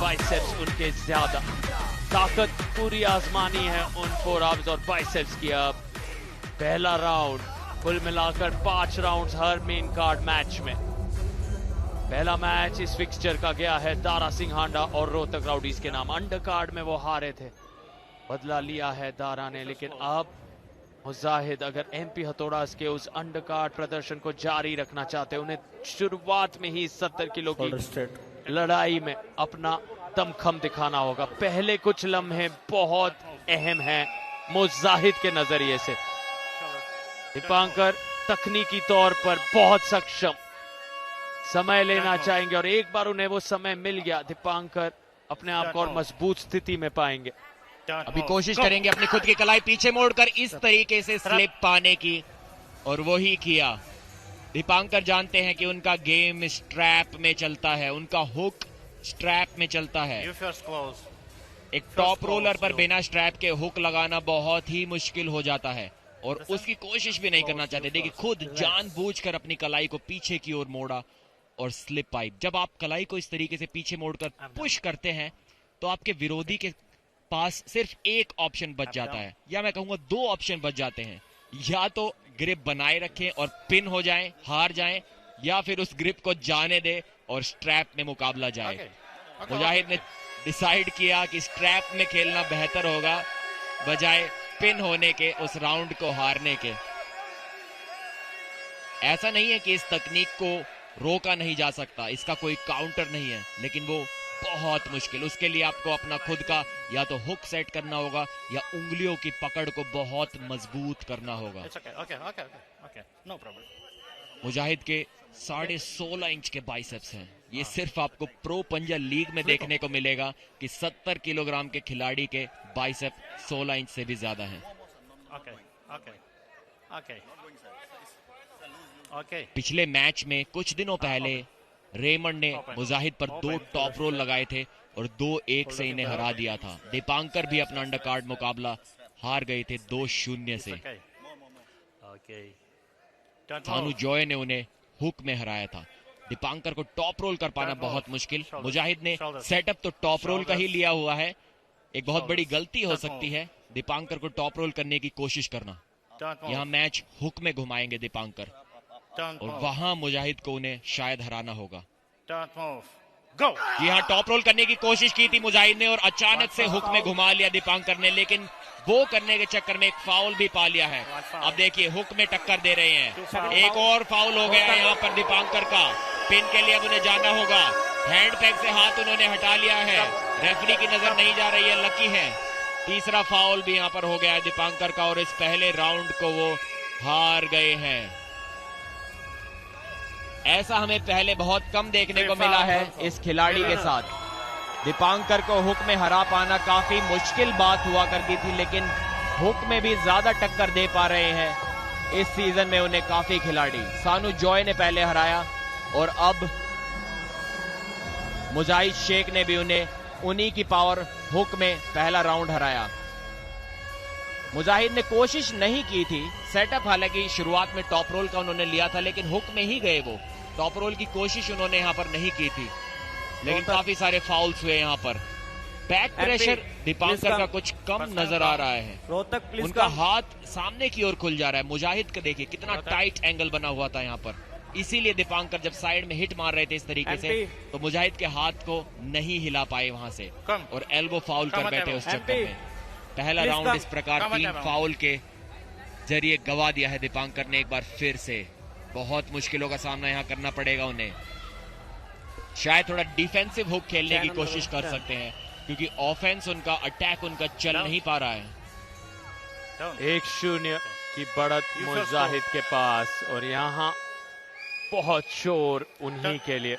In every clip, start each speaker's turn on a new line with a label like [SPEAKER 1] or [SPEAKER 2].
[SPEAKER 1] Biceps उनके ज्यादा। ताकत पूरी आजमानी है उन फोर आर्म्स और बाइसेप्स की। अब पहला राउंड, कुल मिलाकर 5 राउंड्स हर मेन कार्ड मैच में। पहला मैच इस फिक्सचर का गया है दारा सिंह हांडा और रोहतक राउडीज के नाम। अंडर कार्ड में वो हारे थे, बदला लिया है दारा ने, लेकिन अब मुजाहिद अगर एमपी हथौड़ास के उस अंडर कार्ड प्रदर्शन को जारी रखना चाहते हैं, उन्हें शुरुआत में ही 70 किलो की लड़ाई में अपना दमखम दिखाना होगा। पहले कुछ लम्हे बहुत अहम हैं मुजाहिद के नजरिए से। दीपांकर तकनीकी तौर पर बहुत सक्षम, समय लेना चाहेंगे और एक बार उन्हें वो समय मिल गया, दीपांकर अपने आप को और मजबूत स्थिति में पाएंगे।
[SPEAKER 2] अभी कोशिश करेंगे अपनी खुद की कलाई पीछे मोड़कर इस तरीके से स्लिप पाने की, और वही किया। दीपांकर जानते हैं कि उनका गेम स्ट्रैप में चलता है, उनका हुक स्ट्रैप में चलता है। एक टॉप रोलर पर बिना स्ट्रैप के हुक लगाना बहुत ही मुश्किल हो जाता है, और उसकी कोशिश भी नहीं करना चाहते। देखिए खुद जानबूझकर अपनी कलाई को पीछे की ओर मोड़ा और स्लिप पाइप। जब आप कलाई को इस तरीके से पीछे मोड़कर पुश करते हैं तो आपके विरोधी के पास सिर्फ एक ऑप्शन बच जाता है, या मैं कहूंगा 2 ऑप्शन बच जाते हैं। या तो ग्रिप बनाए रखें और पिन हो जाएं, हार जाएं, या फिर उस ग्रिप को जाने दे और स्ट्रैप में मुकाबला जाए। मुजाहिद ने डिसाइड किया कि स्ट्रैप में खेलना बेहतर होगा बजाय पिन होने के, उस राउंड को हारने के। ऐसा नहीं है कि इस तकनीक को रोका नहीं जा सकता, इसका कोई काउंटर नहीं है, लेकिन वो बहुत मुश्किल। उसके लिए आपको अपना खुद का या तो हुक सेट करना होगा या उंगलियों की पकड़ को बहुत मजबूत करना होगा। मुजाहिद के 16.5 इंच के बाइसेप्स हैं। ये सिर्फ आपको प्रो पंजा लीग में देखने को मिलेगा कि 70 किलोग्राम के खिलाड़ी के बाइसेप 16 इंच से भी ज्यादा हैं। पिछले मैच में कुछ दिनों पहले रेमंड ने मुजाहिद पर 2 टॉप रोल लगाए थे और 2-1 से इन्हें हरा दिया था। दीपांकर भी अपना अंडरकार्ड मुकाबला हार गए थे 2-0 से। सानू जॉय ने उन्हें हुक में हराया था। दीपांकर को टॉप रोल कर पाना बहुत मुश्किल। मुजाहिद ने सेटअप तो टॉप रोल का ही लिया हुआ है। एक बहुत बड़ी गलती हो सकती है दीपांकर को टॉप रोल करने की कोशिश करना। यहाँ मैच हुक में घुमाएंगे दीपांकर, और वहां मुजाहिद को उन्हें शायद हराना होगा। यहाँ टॉप रोल करने की कोशिश की थी मुजाहिद ने और अचानक से हुक में घुमा लिया दीपांकर ने, लेकिन वो करने के चक्कर में एक फाउल भी पा लिया है। अब देखिए हुक में टक्कर दे रहे हैं, एक और फाउल हो गया यहाँ पर दीपांकर का। पिन के लिए अब उन्हें जाना होगा। हैंड पैक से हाथ उन्होंने हटा लिया है, रेफरी की नजर नहीं जा रही है, लकी है। तीसरा फाउल भी यहाँ पर हो गया है दीपांकर का, और इस पहले राउंड को वो हार गए हैं। ऐसा हमें पहले बहुत कम देखने को मिला है इस खिलाड़ी के साथ। दीपांकर को हुक में हरा पाना काफी मुश्किल बात हुआ करती थी, लेकिन हुक में भी ज्यादा टक्कर दे पा रहे हैं इस सीजन में उन्हें काफी खिलाड़ी। सानू जॉय ने पहले हराया और अब मुजाहिद शेख ने भी उन्हीं की पावर हुक में पहला राउंड हराया। मुजाहिद ने कोशिश नहीं की थी सेटअप, हालांकि शुरुआत में टॉप रोल का उन्होंने लिया था, लेकिन हुक में ही गए। वो टॉप रोल की कोशिश उन्होंने यहाँ पर नहीं की थी, लेकिन काफी सारे फाउल्स हुए यहाँ पर। बैक प्रेशर दीपांकर का कुछ कम नजर आ रहा है। उनका हाथ सामने की ओर खुल जा रहा है। मुजाहिद का देखिए कितना टाइट एंगल बना हुआ था यहाँ पर, इसीलिए दीपांकर जब साइड में हिट मार रहे थे इस तरीके से, तो मुजाहिद के हाथ को नहीं हिला पाए वहां से, और एल्बो फाउल कर बैठे उस चक्कर में। पहला राउंड इस प्रकार 3 फाउल के जरिए गवा दिया है दीपांकर ने एक बार फिर से। बहुत मुश्किलों का सामना यहाँ करना पड़ेगा उन्हें। शायद थोड़ा डिफेंसिव हुक खेलने की कोशिश कर सकते हैं, क्योंकि ऑफेंस उनका, अटैक उनका चल नहीं पा रहा है।
[SPEAKER 1] 1-0 की बढ़त मुजाहिद के पास, और यहाँ बहुत शोर उन्हीं के लिए।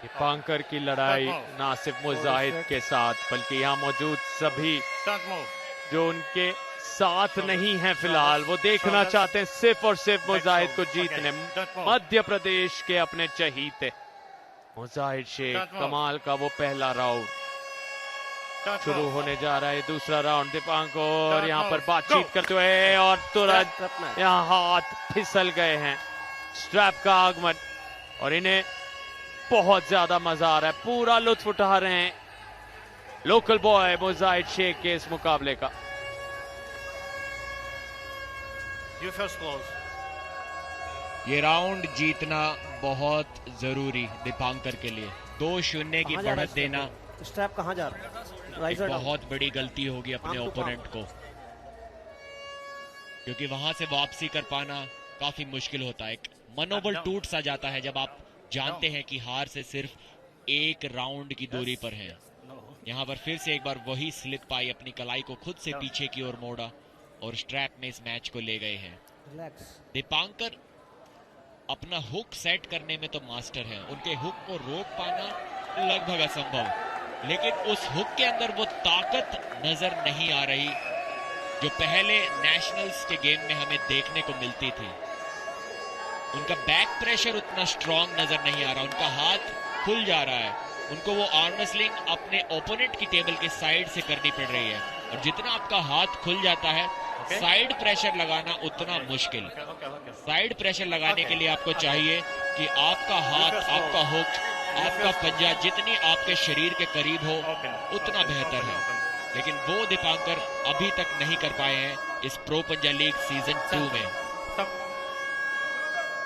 [SPEAKER 1] दीपांकर की लड़ाई ना सिर्फ मुजाहिद के साथ, बल्कि यहाँ मौजूद सभी जो उनके साथ नहीं है फिलहाल, वो देखना चाहते हैं सिर्फ और सिर्फ मुजाहिद को जीतने। मध्य प्रदेश के अपने चहीते मुजाहिद शेख, कमाल का वो पहला राउंड शुरू होने जा रहा है। दूसरा राउंड दीपांकर यहाँ पर बातचीत करते हुए, और तुरंत यहाँ हाथ फिसल गए हैं। स्ट्रैप का आगमन, और इन्हें बहुत ज्यादा मजा आ रहा है, पूरा लुत्फ उठा रहे हैं लोकल बॉय मुजाहिद शेख के इस मुकाबले का।
[SPEAKER 2] ये राउंड जीतना बहुत जरूरी दीपांकर के लिए। 2-0 की बढ़त देना
[SPEAKER 3] स्ट्रैप कहां जा रहा है?
[SPEAKER 2] एक बहुत बड़ी गलती होगी अपने ओपोनेंट को, क्योंकि वहां से वापसी कर पाना काफी मुश्किल होता है। एक मनोबल टूट सा जाता है जब आप जानते हैं कि हार से सिर्फ एक राउंड की दूरी पर है। यहाँ पर फिर से एक बार वही स्लिप पाई, अपनी कलाई को खुद से पीछे की ओर मोड़ा और स्ट्रैप में इस मैच को ले गए हैं। दीपांकर अपना हुक सेट करने में तो मास्टर है, उनके हुक को रोक पाना लगभग असंभव, लेकिन उस हुक के अंदर वो ताकत नजर नहीं आ रही जो पहले नेशनल्स के गेम में हमें देखने को मिलती थी। उनका बैक प्रेशर उतना स्ट्रांग नजर नहीं आ रहा, उनका हाथ खुल जा रहा है, उनको वो आर्म रेसलिंग अपने ओपोनेंट की टेबल के साइड से करनी पड़ रही है, और जितना आपका हाथ खुल जाता है साइड प्रेशर लगाना उतना मुश्किल। साइड प्रेशर लगाने के लिए आपको चाहिए कि आपका हाथ, आपका हुक, आपका पंजा जितनी आपके शरीर के करीब हो उतना बेहतर है, लेकिन वो दीपांकर अभी तक नहीं कर पाए हैं इस प्रो पंजा लीग सीजन 2 में।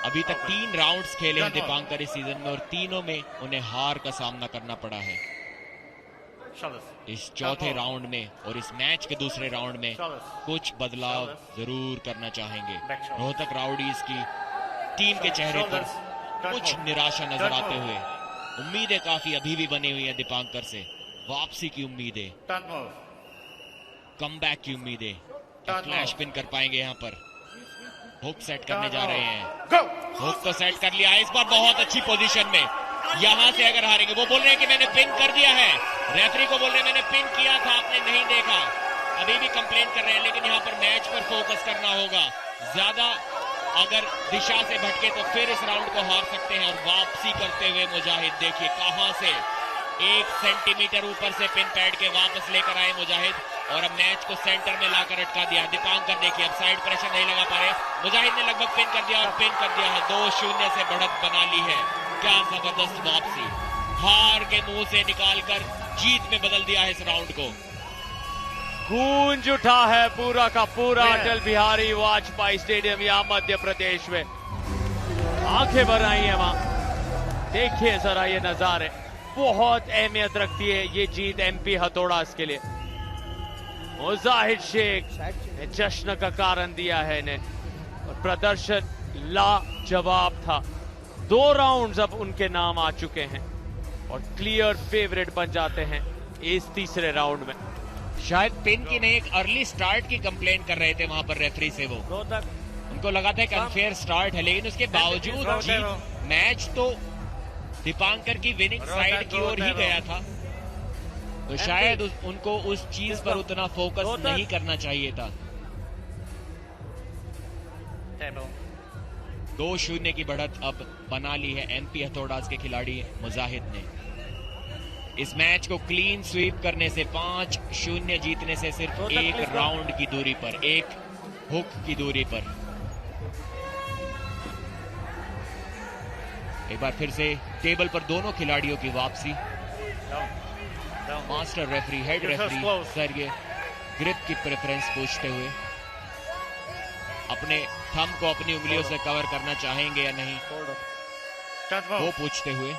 [SPEAKER 2] अभी तक 3 राउंड्स खेले हैं दीपांकर इस सीजन में, और तीनों में उन्हें हार का सामना करना पड़ा है। इस चौथे राउंड में और इस मैच के दूसरे राउंड में कुछ बदलाव जरूर करना चाहेंगे। रोहतक राउडीज की टीम के चेहरे पर कुछ निराशा नजर आते हुए, उम्मीदें काफी अभी भी बनी हुई हैं दीपांकर से, वापसी की उम्मीदें, कमबैक की उम्मीदें। क्या फ्लैश पिन कर पाएंगे? यहाँ पर हुक सेट करने जा रहे हैं, हुक तो सेट कर लिया है इस बार बहुत अच्छी पोजीशन में। यहां से अगर हारेंगे, वो बोल रहे हैं कि मैंने पिन कर दिया है, रेफरी को बोल रहे हैं मैंने पिन किया था आपने नहीं देखा, अभी भी कंप्लेन कर रहे हैं, लेकिन यहाँ पर मैच पर फोकस करना होगा। ज्यादा अगर दिशा से भटके तो फिर इस राउंड को हार सकते हैं। और वापसी करते हुए मुजाहिद, देखिए कहां से 1 सेंटीमीटर ऊपर से पिन पैड के वापस लेकर आए मुजाहिद, और अब मैच को सेंटर में लाकर अटका दिया। दीपांकर देखिए अब साइड प्रेशर नहीं लगा पा रहे, मुजाहिद ने लगभग पिन कर दिया और पिन कर दिया है। 2-0 से बढ़त बना ली है। क्या जबरदस्त वापसी, हार के मुंह से निकालकर जीत में बदल दिया है इस राउंड को।
[SPEAKER 1] गूंज उठा है पूरा का पूरा अटल बिहारी वाजपेयी स्टेडियम यहाँ मध्य प्रदेश में, आंखें भर आई है वहां। देखिए जरा ये नजारे, बहुत अहमियत रखती है ये जीत एमपी हथौड़ास के लिए। मुजाहिद शेख ने जश्न का कारण दिया है इन्हें, और प्रदर्शन लाजवाब था। 2 राउंड्स अब उनके नाम आ चुके हैं और क्लियर फेवरेट बन जाते हैं इस तीसरे राउंड में।
[SPEAKER 2] शायद पिन की नहीं, एक अर्ली स्टार्ट की कंप्लेन कर रहे थे वहां पर रेफरी से। वो उनको लगा था कि अनफेयर स्टार्ट है, लेकिन उसके बावजूद जीत, मैच तो दीपांकर की विनिंग साइड की ओर ही गया था, तो शायद उनको उस चीज पर उतना फोकस नहीं करना चाहिए था। 2-0 की बढ़त अब बना ली है एमपी हथौड़ास के खिलाड़ी मुजाहिद ने। इस मैच को क्लीन स्वीप करने से, 5-0 जीतने से सिर्फ 1 राउंड की दूरी पर, 1 हुक की दूरी पर। एक बार फिर से टेबल पर दोनों खिलाड़ियों की वापसी। Master referee, head referee sir ये ग्रिप की प्रेफरेंस पूछते हुए, अपने थंब को अपनी उंगलियों से कवर करना चाहेंगे या नहीं वो पूछते हुए,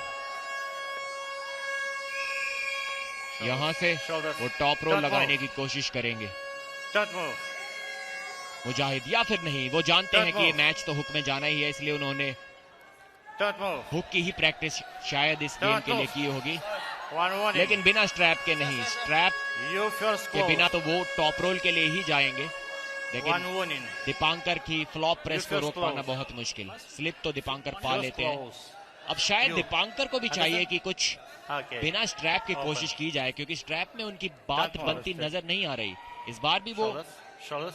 [SPEAKER 2] यहां से वो टॉप रोल लगाने की कोशिश करेंगे मुजाहिद, या फिर नहीं। वो जानते हैं कि ये मैच तो हुक में जाना ही है, इसलिए उन्होंने हुक की ही प्रैक्टिस शायद इस गेम के लिए की होगी, लेकिन बिना स्ट्रैप के नहीं। स्ट्रैप के बिना तो वो टॉप रोल के लिए ही जाएंगे, लेकिन दीपांकर की फ्लॉप प्रेस को रोक पाना बहुत मुश्किल। स्लिप तो दीपांकर पा लेते हैं। अब शायद दीपांकर को भी चाहिए कि कुछ बिना स्ट्रैप की कोशिश की जाए, क्योंकि स्ट्रैप में उनकी बात बनती नजर नहीं आ रही। इस बार भी वो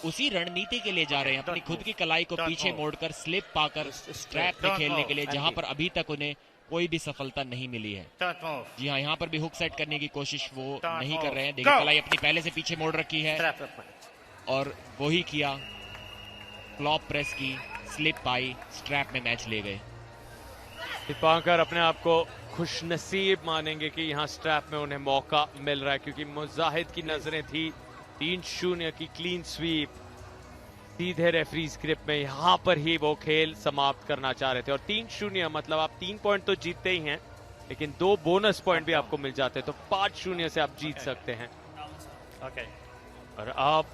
[SPEAKER 2] उसी रणनीति के लिए जा रहे हैं, अपनी खुद की कलाई को पीछे मोड़कर स्लिप पाकर स्ट्रैप में खेलने के लिए, जहां पर अभी तक उन्हें कोई भी सफलता नहीं मिली है। जी हाँ, यहाँ पर भी हुक सेट करने की कोशिश वो नहीं कर रहे हैं। देखिए कलाई अपनी पहले से पीछे मोड़ रखी है और वही किया, फ्लॉप प्रेस की, स्लिप पाई, स्ट्रैप में मैच ले गए।
[SPEAKER 1] दीपांकर अपने आप को खुशनसीब मानेंगे कि यहाँ स्ट्रैप में उन्हें मौका मिल रहा है, क्योंकि मुजाहिद की नजरें थी 3-0 की क्लीन स्वीप, सीधे रेफरीज ग्रिप में यहाँ पर ही वो खेल समाप्त करना चाह रहे थे। और 3-0 मतलब आप 3 पॉइंट तो जीतते ही हैं, लेकिन 2 बोनस पॉइंट भी आपको मिल जाते हैं, तो 5-0 से आप जीत सकते हैं। और अब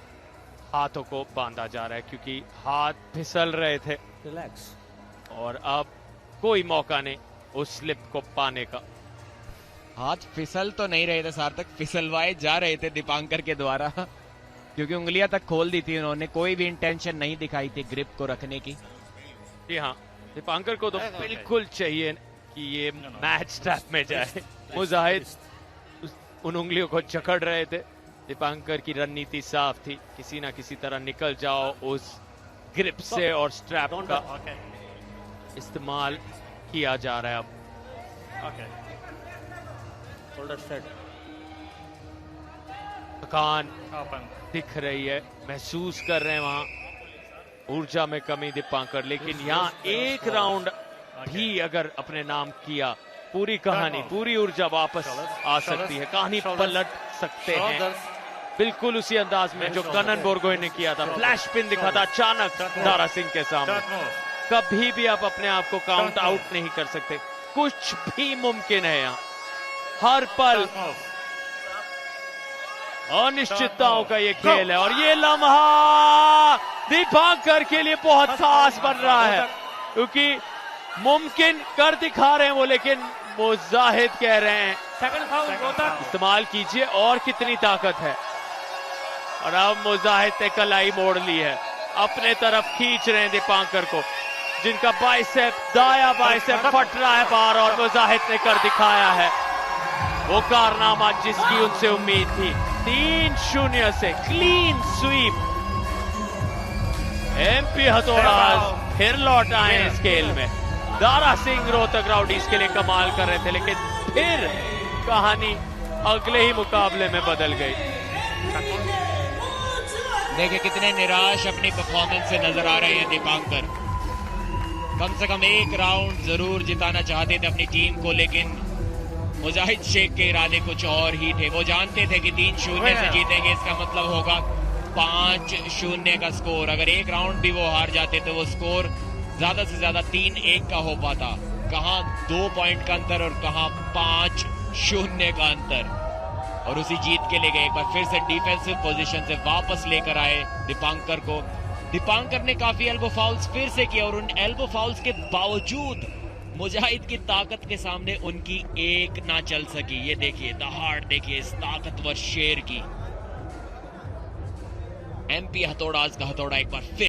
[SPEAKER 1] हाथों को बांधा जा रहा है, क्योंकि हाथ फिसल रहे थे
[SPEAKER 3] रिलैक्स।
[SPEAKER 1] और अब कोई मौका नहीं उस स्लिप को पाने का।
[SPEAKER 2] हाथ फिसल तो नहीं रहे थे सार्थक, फिसलवाए जा रहे थे दीपांकर के द्वारा, क्योंकि उंगलियां तक खोल दी थी उन्होंने, कोई भी इंटेंशन नहीं दिखाई थी ग्रिप को रखने की।
[SPEAKER 1] जी हाँ, दीपांकर को तो बिल्कुल चाहिए कि ये मैच स्ट्रैप में जाए। मुजाहिद उन उंगलियों को जकड़ रहे थे, दीपांकर की रणनीति साफ थी, किसी ना किसी तरह निकल जाओ उस ग्रिप से, और स्ट्रैप का इस्तेमाल किया जा रहा है अब।
[SPEAKER 3] Shoulder set.
[SPEAKER 1] थकान दिख रही है, महसूस कर रहे हैं वहां ऊर्जा में कमी दीपांकर, लेकिन यहाँ एक राउंड भी अगर अपने नाम किया, पूरी कहानी, पूरी ऊर्जा वापस आ सकती है, कहानी पलट सकते हैं बिल्कुल उसी अंदाज में जो कनन बोरगोहेन ने किया था। फ्लैश पिन दिखा था अचानक दारा सिंह के सामने। कभी भी आप अपने आप को काउंट आउट नहीं कर सकते, कुछ भी मुमकिन है यहाँ, हर पल अनिश्चितताओं का ये खेल है। और ये लम्हा दीपांकर के लिए बहुत खास बन रहा है, क्योंकि मुमकिन कर दिखा रहे हैं वो, लेकिन मुजाहिद कह रहे हैं इस्तेमाल कीजिए और कितनी ताकत है। और अब मुजाहिद ने कलाई मोड़ ली है, अपने तरफ खींच रहे हैं दीपांकर को, जिनका बाइसेप, दाया बाइसेप फट रहा है बाहर, और मुजाहिद ने कर दिखाया है वो कारनामा जिसकी उनसे उम्मीद थी। 3-0 से क्लीन स्वीप। एमपी हथौड़ा फिर लौट आए इस खेल में। दारा सिंह रोहतक राउडीज के लिए कमाल कर रहे थे, लेकिन फिर कहानी अगले ही मुकाबले में बदल गई।
[SPEAKER 2] देखिए कितने निराश अपनी परफॉर्मेंस से नजर आ रहे हैं दीपांकर। कम से कम एक राउंड जरूर जिताना चाहते थे अपनी टीम को, लेकिन मुजाहिद शेख के इरादे कुछ और ही थे। वो जानते थे कि 3-0 से जीतेंगे, इसका मतलब होगा 5-0 का स्कोर। अगर एक राउंड भी वो हार जाते तो वो स्कोर ज्यादा से ज्यादा 3-1 का हो पाता। कहां 2 पॉइंट का अंतर और कहां 5-0 का अंतर। और उसी जीत के लिए गए, एक बार फिर से डिफेंसिव पोजीशन से वापस लेकर आए दीपांकर को। दीपांकर ने काफी एल्बो फाउल्स फिर से किए, और उन एल्बो फाउल्स के बावजूद मुजाहिद की ताकत के सामने उनकी एक ना चल सकी। ये देखिए दहाड़, देखिए इस ताकतवर शेर की। एमपी हथौड़ा का हथौड़ा एक बार फिर